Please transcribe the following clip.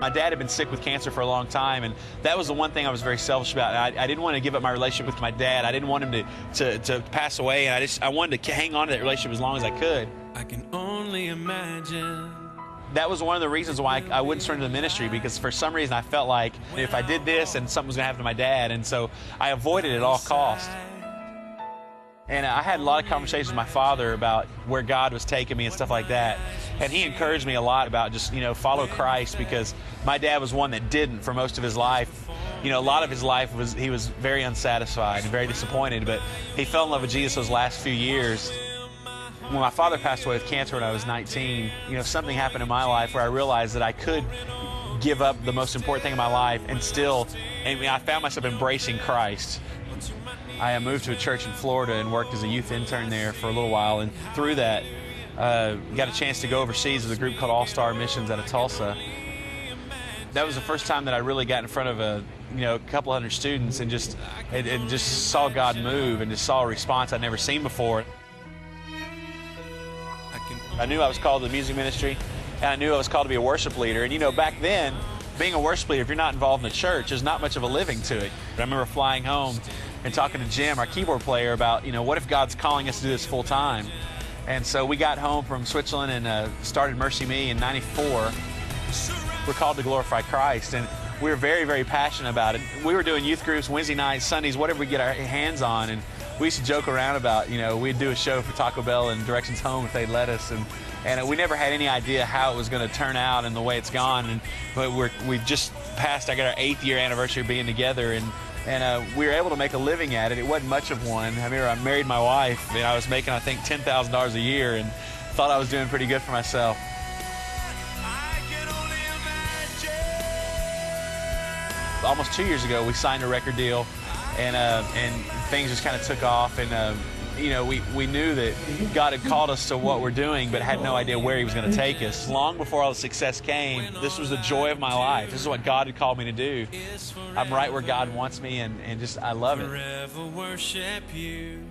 My dad had been sick with cancer for a long time, and that was the one thing I was very selfish about. I didn't want to give up my relationship with my dad. I didn't want him to pass away, and I wanted to hang on to that relationship as long as I could. I can only imagine. That was one of the reasons why I wouldn't surrender to the ministry, because for some reason I felt like if I did this and something was going to happen to my dad, and so I avoided it at all costs. And I had a lot of conversations with my father about where God was taking me and stuff like that. And he encouraged me a lot about just, follow Christ, because my dad was one that didn't for most of his life. A lot of his life he was very unsatisfied and very disappointed, but he fell in love with Jesus those last few years. When my father passed away with cancer when I was 19, something happened in my life where I realized that I could give up the most important thing in my life and I found myself embracing Christ. I moved to a church in Florida and worked as a youth intern there for a little while, and through that, got a chance to go overseas with a group called All-Star Missions out of Tulsa. That was the first time that I really got in front of a couple hundred students and just saw God move and just saw a response I'd never seen before. I knew I was called to the music ministry, and I knew I was called to be a worship leader. And back then, being a worship leader, if you're not involved in the church, there's not much of a living to it. I remember flying home and talking to Jim, our keyboard player, about, what if God's calling us to do this full time? And so we got home from Switzerland and started Mercy Me in '94. We're called to glorify Christ, and we were very, very passionate about it. We were doing youth groups Wednesday nights, Sundays, whatever we get our hands on, and we used to joke around about, we'd do a show for Taco Bell and Directions Home if they'd let us, and we never had any idea how it was going to turn out and the way it's gone. But we've just passed, I got our 8th year anniversary of being together, and we were able to make a living at it. It wasn't much of one. I remember I married my wife, and I was making, I think, $10,000 a year, and thought I was doing pretty good for myself. Almost 2 years ago, we signed a record deal, and things just kind of took off, and we knew that God had called us to what we're doing, but had no idea where He was going to take us. Long before all the success came, this was the joy of my life. This is what God had called me to do. I'm right where God wants me, and just I love it. Forever worship you.